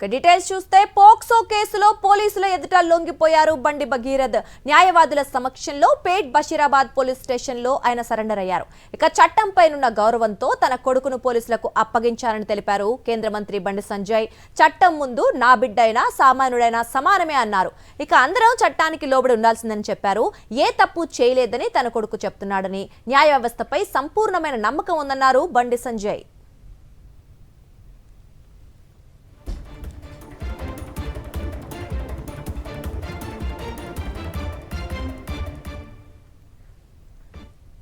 Details చూస్తే POCSO కేసులో పోలీసుల ఎదుట లొంగిపోయారు బండి భగీరథ్. న్యాయవాదుల సమక్షంలో పేట్ బషీరాబాద్ పోలీస్ స్టేషన్లో ఆయన సరెండర్ అయ్యారు. ఇక చట్టంపైనున్న గౌరవంతో తన కొడుకును పోలీసులకు అప్పగించారని తెలిపారు కేంద్ర మంత్రి బండి సంజయ్. చట్టం ముందు నా బిడ్డైనా సామాన్యుడైనా సమానమే అన్నారు. ఇక అందరం చట్టానికి లోబడి ఉండాల్సిందని చెప్పారు. ఏ తప్పు చేయలేదని తన కొడుకు చెప్తున్నాడని, న్యాయ వ్యవస్థపై సంపూర్ణమైన నమ్మకం ఉందన్నారు బండి సంజయ్.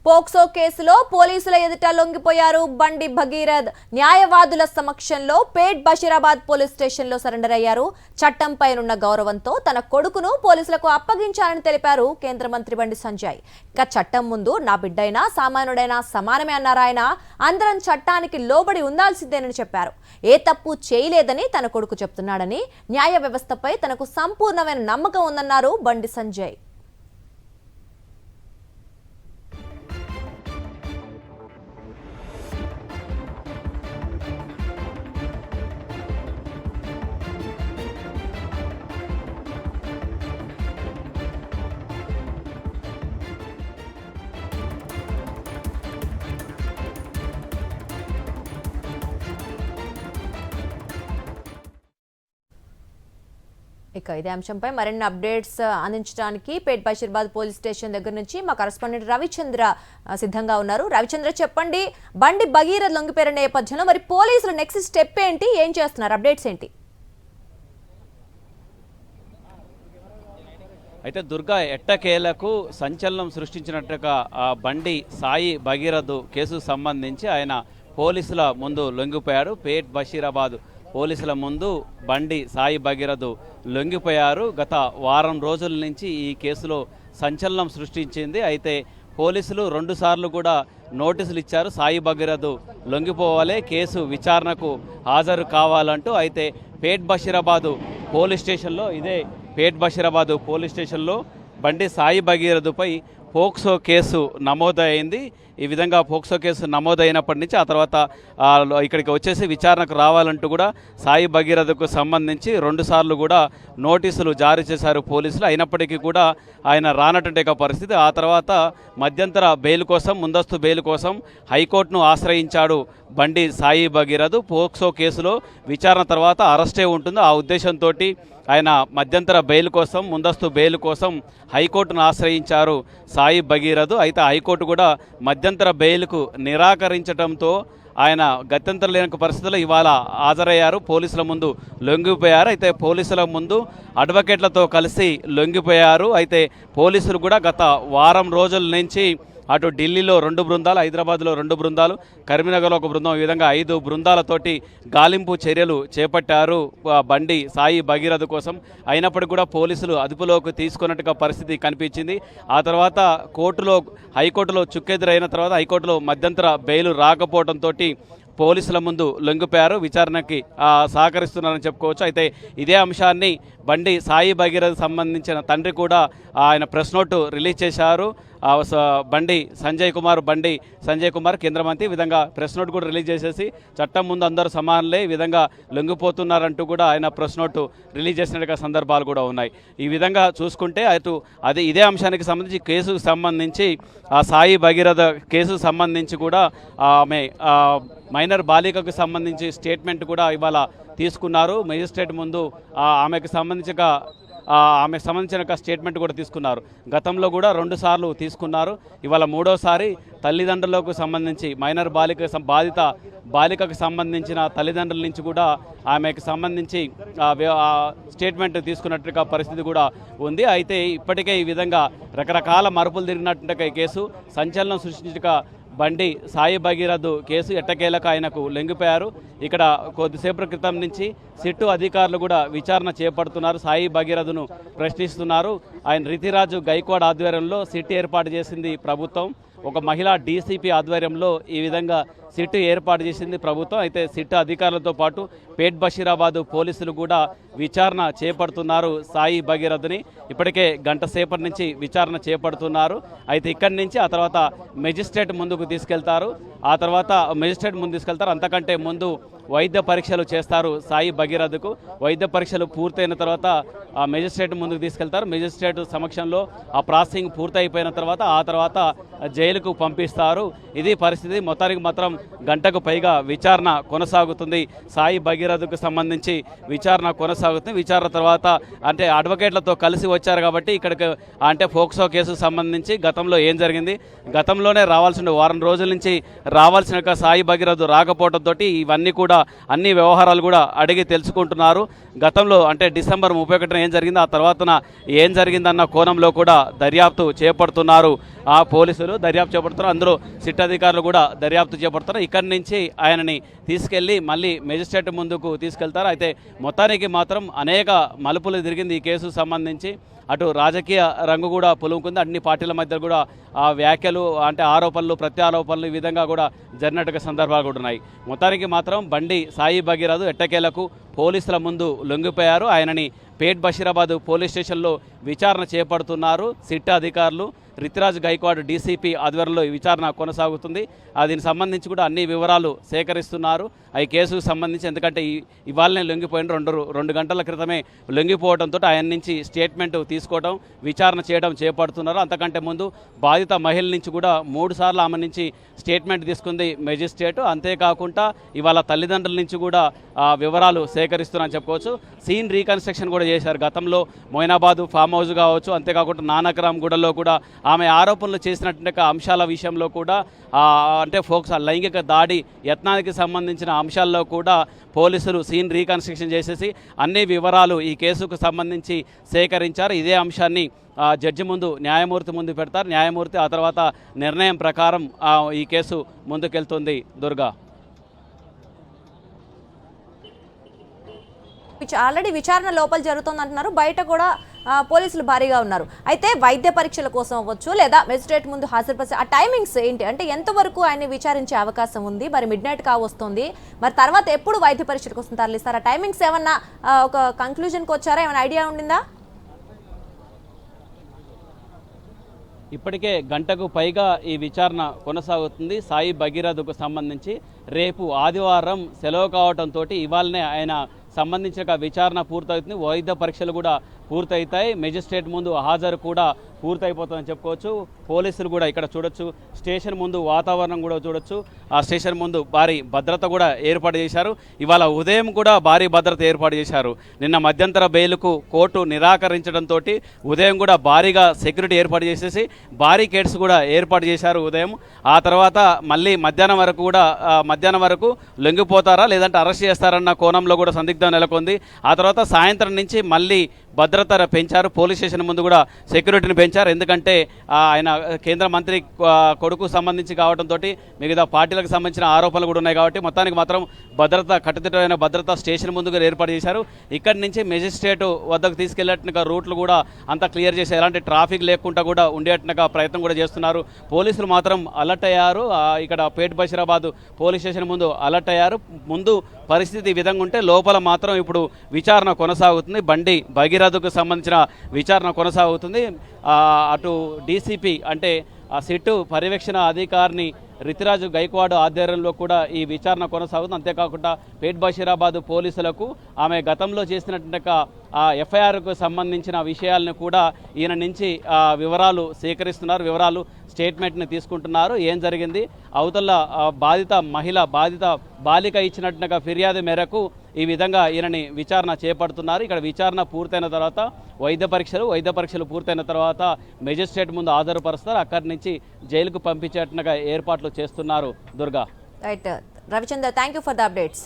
పోక్సో కేసులో పోలీసుల ఎదుట లొంగిపోయారు బండి భగీరథ్. న్యాయవాదుల సమక్షంలో పేట్ బషీరాబాద్ పోలీస్ స్టేషన్లో సరెండర్ అయ్యారు. చట్టంపైనున్న గౌరవంతో తన కొడుకును పోలీసులకు అప్పగించాలని తెలిపారు కేంద్ర మంత్రి బండి సంజయ్. ఇక చట్టం ముందు నా బిడ్డైనా సామాన్యుడైనా సమానమే అన్నారు ఆయన. అందరం చట్టానికి లోబడి ఉండాల్సిందేనని చెప్పారు. ఏ తప్పు చేయలేదని తన కొడుకు చెప్తున్నాడని, న్యాయ వ్యవస్థపై తనకు సంపూర్ణమైన నమ్మకం ఉందన్నారు బండి సంజయ్. ఇక ఇదే అంశంపై మరిన్ని అప్డేట్స్ అందించడానికి పేట్ బషీరాబాద్ పోలీస్ స్టేషన్ దగ్గర నుంచి మా కరెస్పాండెంట్ రవిచంద్ర సిద్ధంగా ఉన్నారు. రవిచంద్ర, చెప్పండి, బండి భగీరథ్ లొంగిపోయిన నేపథ్యంలో మరి పోలీసులు నెక్స్ట్ స్టెప్ ఏంటి, ఏం చేస్తున్నారు, అప్డేట్స్ ఏంటి? అయితే దుర్గా ఎట్టకేలకు సంచలనం సృష్టించినట్టుగా బండి సాయి భగీరథ్ కేసుకు సంబంధించి ఆయన పోలీసుల ముందు లొంగిపోయాడు. పేట్ బషీరాబాద్ పోలీసుల ముందు బండి సాయి భగీరథ్ లొంగిపోయారు. గత వారం రోజుల నుంచి ఈ కేసులో సంచలనం సృష్టించింది. అయితే పోలీసులు 2 సార్లు కూడా నోటీసులు ఇచ్చారు, సాయి భగీరథ్ లొంగిపోవాలి, కేసు విచారణకు హాజరు కావాలంటూ. అయితే పేట్ బషీరాబాద్ పోలీస్ స్టేషన్లో పేట్ బషీరాబాద్ పోలీస్ స్టేషన్లో బండి సాయి భగీరథ్పై పోక్సో కేసు నమోదైంది. ఈ విధంగా పోక్సో కేసు నమోదైనప్పటి నుంచి ఆ తర్వాత ఇక్కడికి వచ్చేసి విచారణకు రావాలంటూ కూడా సాయి భగీరథ్కు సంబంధించి 2 సార్లు కూడా నోటీసులు జారీ చేశారు పోలీసులు. అయినప్పటికీ కూడా ఆయన రానటువంటి పరిస్థితి. ఆ తర్వాత మధ్యంతర బెయిల్ కోసం, ముందస్తు బెయిల్ కోసం హైకోర్టును ఆశ్రయించాడు బండి సాయి భగీరథ్. పోక్సో కేసులో విచారణ తర్వాత అరెస్టే ఉంటుంది, ఆ ఉద్దేశంతో ఆయన మధ్యంతర బెయిల్ కోసం, ముందస్తు బెయిల్ కోసం హైకోర్టును ఆశ్రయించారు సాయి భగీరథ్. అయితే హైకోర్టు కూడా మధ్యంతర బెయిల్కు నిరాకరించడంతో ఆయన గత్యంతరం లేని పరిస్థితుల్లో ఇవాళ హాజరయ్యారు, పోలీసుల ముందు లొంగిపోయారు. అయితే పోలీసుల ముందు అడ్వకేట్లతో కలిసి లొంగిపోయారు. అయితే పోలీసులు కూడా గత వారం రోజుల నుంచి అటు ఢిల్లీలో 2 బృందాలు, హైదరాబాద్లో 2 బృందాలు, కరీంనగర్లో 1 బృందం, ఈ విధంగా 5 బృందాలతోటి గాలింపు చర్యలు చేపట్టారు బండి సాయి భగీరథ్ కోసం. అయినప్పటికీ కూడా పోలీసులు అదుపులోకి తీసుకున్నట్టుగా పరిస్థితి కనిపించింది. ఆ తర్వాత హైకోర్టులో చుక్కెదురైన తర్వాత హైకోర్టులో మధ్యంతర బెయిల్ రాకపోవడంతో పోలీసుల ముందు లొంగిపోయారు, విచారణకి సహకరిస్తున్నారని చెప్పుకోవచ్చు. అయితే ఇదే అంశాన్ని బండి సాయి భగీరథ్ సంబంధించిన తండ్రి కూడా ఆయన ప్రెస్ నోటు రిలీజ్ చేశారు. బండి సంజయ్ కుమార్ కేంద్ర మంత్రి విధంగా ప్రెస్ నోట్ కూడా రిలీజ్ చేసేసి చట్టం ముందు అందరూ సమానులే, ఈ విధంగా లొంగిపోతున్నారంటూ కూడా ఆయన ప్రెస్ నోటు రిలీజ్ చేసినట్టుగా సందర్భాలు కూడా ఉన్నాయి. ఈ విధంగా చూసుకుంటే ఇదే అంశానికి సంబంధించి కేసుకు సంబంధించి ఆ సాయి భగీరథ కేసుకు సంబంధించి కూడా ఆమె మైనర్ బాలికకు సంబంధించి స్టేట్మెంట్ కూడా ఇవాళ తీసుకున్నారు. మెజిస్ట్రేట్ ముందు ఆమెకు సంబంధించిన స్టేట్మెంట్ కూడా తీసుకున్నారు. గతంలో కూడా 2 సార్లు తీసుకున్నారు. ఇవాళ 3వసారి తల్లిదండ్రులకు సంబంధించి మైనర్ బాలికకు సంబంధించిన తల్లిదండ్రుల నుంచి కూడా ఆమెకు సంబంధించి స్టేట్మెంట్ తీసుకున్నట్టుగా పరిస్థితి కూడా ఉంది. అయితే ఇప్పటికే ఈ విధంగా రకరకాల మరుపులు తిరిగినట్టుగా ఈ కేసు సంచలనం సృష్టించగా బండి సాయి భగీరథ్ కేసు ఎట్టకేలకు ఆయనకు లొంగిపోయారు. ఇక్కడ కొద్దిసేపటి క్రితం నుంచి సిట్టు అధికారులు కూడా విచారణ చేపడుతున్నారు, సాయి భగీరథ్ను ప్రశ్నిస్తున్నారు. ఆయన రితిరాజు గైక్వాడ్ ఆధ్వర్యంలో సిట్ ఏర్పాటు చేసింది ప్రభుత్వం. ఒక మహిళా డీసీపీ ఆధ్వర్యంలో ఈ విధంగా సిట్ ఏర్పాటు చేసింది ప్రభుత్వం. అయితే సిట్ అధికారులతో పాటు పేట్ బషీరాబాద్ పోలీసులు కూడా విచారణ చేపడుతున్నారు సాయి భగీరథ్ని. ఇప్పటికే గంట సేపటి నుంచి విచారణ చేపడుతున్నారు. అయితే ఇక్కడి నుంచి ఆ తర్వాత మెజిస్ట్రేట్ ముందుకు తీసుకెళ్తారు. అంతకంటే ముందు వైద్య పరీక్షలు చేస్తారు సాయి భగీరథకు. వైద్య పరీక్షలు పూర్తయిన తర్వాత ఆ మెజిస్ట్రేట్ ముందుకు తీసుకెళ్తారు. మెజిస్ట్రేట్ సమక్షంలో ఆ ప్రాసెసింగ్ పూర్తయిపోయిన తర్వాత ఆ తర్వాత జైలుకు పంపిస్తారు. ఇది పరిస్థితి. మొత్తానికి మాత్రం గంటకు పైగా విచారణ కొనసాగుతుంది. సాయి భగీరథకు సంబంధించి విచారణ కొనసాగుతుంది. విచారణ తర్వాత అంటే అడ్వకేట్లతో కలిసి వచ్చారు కాబట్టి ఇక్కడికి అంటే పోక్సో కేసుకు సంబంధించి గతంలో ఏం జరిగింది, గతంలోనే రావాల్సిన వారం రోజుల నుంచి రావాల్సిన సాయి భగీరథ రాకపోవడంతో ఇవన్నీ కూడా అన్ని వ్యవహారాలు కూడా అడిగి తెలుసుకుంటున్నారు. గతంలో అంటే డిసెంబర్ 31న ఏం జరిగింది, ఆ తర్వాతన ఏం జరిగిందన్న కోణంలో కూడా దర్యాప్తు చేపడుతున్నారు. ఆ పోలీసులు దర్యాప్తు చేపడుతున్నారు. అందులో సిట్ అధికారులు కూడా దర్యాప్తు చేపడుతున్నారు. ఇక్కడి నుంచి ఆయనని తీసుకెళ్లి మళ్ళీ మెజిస్ట్రేట్ ముందుకు తీసుకెళ్తారు. అయితే మొత్తానికి మాత్రం అనేక మలుపులు తిరిగింది ఈ కేసుకు సంబంధించి. అటు రాజకీయ రంగు కూడా పులుముకుంది. అన్ని పార్టీల మధ్య కూడా ఆ వ్యాఖ్యలు అంటే ఆరోపణలు ప్రత్యారోపణలు ఈ విధంగా కూడా జరిగినట్టుగా సందర్భాలు కూడా ఉన్నాయి. మొత్తానికి మాత్రం బండి సాయి భగీరథ ఎట్టకేలకు పోలీసుల ముందు లొంగిపోయారు. ఆయనని పేట్ బషీరాబాద్ పోలీస్ స్టేషన్లో విచారణ చేపడుతున్నారు సిట్ అధికారులు. రితిరాజ్ గైక్వాడ్ డీసీపీ ఆధ్వర్యంలో ఈ విచారణ కొనసాగుతుంది. దీనికి సంబంధించి కూడా అన్ని వివరాలు సేకరిస్తున్నారు. ఈ కేసుకు సంబంధించి ఎందుకంటే ఇవాళనే లొంగిపోయిన రెండు గంటల క్రితమే లొంగిపోవడంతో ఆయన నుంచి స్టేట్మెంట్ తీసుకోవడం విచారణ చేయడం చేపడుతున్నారు. అంతకంటే ముందు బాధిత మహిళ నుంచి కూడా 3 సార్లు ఆమె నుంచి స్టేట్మెంట్ తీసుకుంది మెజిస్ట్రేట్. అంతేకాకుండా ఇవాళ తల్లిదండ్రుల నుంచి కూడా వివరాలు సేకరిస్తున్నారని చెప్పుకోవచ్చు. సీన్ రీకన్స్ట్రక్షన్ కూడా చేశారు. గతంలో మొయినాబాద్ ఫామ్ హౌస్ కావచ్చు, అంతేకాకుండా నానక్రామ్ గూడలో కూడా ఆమె ఆరోపణలు చేసినటువంటి అంశాల విషయంలో కూడా అంటే లైంగిక దాడి యత్నానికి సంబంధించిన అంశాల్లో కూడా పోలీసులు సీన్ రీకన్స్ట్రక్షన్ చేసేసి అన్ని వివరాలు ఈ కేసుకు సంబంధించి సేకరించారు. ఇదే అంశాన్ని జడ్జి ముందు న్యాయమూర్తి ముందు పెడతారు. న్యాయమూర్తి ఆ తర్వాత నిర్ణయం ప్రకారం ఈ కేసు ముందుకెళ్తుంది. దుర్గా, ఆల్రెడీ విచారణ లోపల జరుగుతుంది అంటున్నారు. బయట కూడా పోలీసులు భారీగా ఉన్నారు. అయితే వైద్య పరీక్షల కోసం అవ్వచ్చు లేదా మెజిస్ట్రేట్ ముందు హాజరుపరిచే ఆ టైమింగ్స్ ఏంటి, అంటే ఎంతవరకు ఆయన విచారించే అవకాశం ఉంది? మరి మిడ్ నైట్ కావస్తుంది, మరి తర్వాత ఎప్పుడు వైద్య పరీక్షల కోసం తరలిస్తారు? ఆ టైమింగ్స్ ఏమన్నా ఒక కంక్లూజన్కి వచ్చారా? ఏమైనా ఐడియా ఉండిందా? ఇప్పటికే గంటకు పైగా ఈ విచారణ కొనసాగుతుంది సాయి భగీరథకు సంబంధించి. రేపు ఆదివారం సెలవు కావడంతో ఇవాళనే ఆయన సంబంధించిన విచారణ పూర్తవుతుంది. వైద్య పరీక్షలు కూడా పూర్తవుతాయి. మెజిస్ట్రేట్ ముందు హాజరు కూడా పూర్తయిపోతుందని చెప్పుకోవచ్చు. పోలీసులు కూడా ఇక్కడ చూడొచ్చు, స్టేషన్ ముందు వాతావరణం కూడా చూడొచ్చు. ఆ స్టేషన్ ముందు భారీ భద్రత కూడా ఏర్పాటు చేశారు. ఇవాళ ఉదయం కూడా భారీ భద్రత ఏర్పాటు చేశారు. నిన్న మధ్యంతర బెయిల్కు కోర్టు నిరాకరించడంతో ఉదయం కూడా భారీగా సెక్యూరిటీ ఏర్పాటు చేసేసి బారికేడ్స్ కూడా ఏర్పాటు చేశారు ఉదయం. ఆ తర్వాత మళ్ళీ మధ్యాహ్నం వరకు లొంగిపోతారా లేదంటే అరెస్ట్ చేస్తారన్న కోణంలో కూడా సందిగ్ధం నెలకొంది. ఆ తర్వాత సాయంత్రం నుంచి మళ్ళీ భద్రత పెంచారు. పోలీస్ స్టేషన్ ముందు కూడా సెక్యూరిటీని పెంచారు. ఎందుకంటే ఆయన కేంద్ర మంత్రి కొడుకు సంబంధించి కావడంతో మిగతా పార్టీలకు సంబంధించిన ఆరోపణలు కూడా ఉన్నాయి కాబట్టి మొత్తానికి మాత్రం కట్టుదిట్టమైన భద్రత స్టేషన్ ముందుగా ఏర్పాటు చేశారు. ఇక్కడి నుంచి మెజిస్ట్రేట్ వద్దకు తీసుకెళ్లేట్టుగా రూట్లు కూడా అంతా క్లియర్ చేసి ఎలాంటి ట్రాఫిక్ లేకుండా కూడా ఉండేట్టుగా ప్రయత్నం కూడా చేస్తున్నారు. పోలీసులు మాత్రం అలర్ట్ అయ్యారు. ఇక్కడ పేట్ బషీరాబాద్ పోలీస్ స్టేషన్ ముందు అలర్ట్ అయ్యారు. ముందు పరిస్థితి ఈ విధంగా ఉంటే లోపల మాత్రం ఇప్పుడు విచారణ కొనసాగుతుంది. బండి భగీరథకు సంబంధించిన విచారణ కొనసాగుతుంది. అటు డీసీపీ అంటే ఆ సిట్టు పర్యవేక్షణ అధికారిని రితిరాజ్ గైక్వాడ్ ఆధ్వర్యంలో కూడా ఈ విచారణ కొనసాగుతుంది. అంతేకాకుండా పేట్ బషీరాబాద్ పోలీసులకు ఆమె గతంలో చేసినటువంటి ఆ ఎఫ్ఐఆర్కు సంబంధించిన విషయాలను కూడా ఈయన నుంచి వివరాలు సేకరిస్తున్నారు. వివరాలు స్టేట్మెంట్ని తీసుకుంటున్నారు. ఏం జరిగింది, అవతల బాధిత బాలిక ఇచ్చినట్టుగా ఫిర్యాదు మేరకు ఈ విధంగా ఈయనని విచారణ చేపడుతున్నారు. ఇక్కడ విచారణ పూర్తయిన తర్వాత వైద్య పరీక్షలు పూర్తయిన తర్వాత మెజిస్ట్రేట్ ముందు హాజరుపరుస్తారు. అక్కడి నుంచి జైలుకు పంపించేట్టుగా ఏర్పాట్లు చేస్తున్నారు. Durga. Right Ravichandra, thank you for the updates.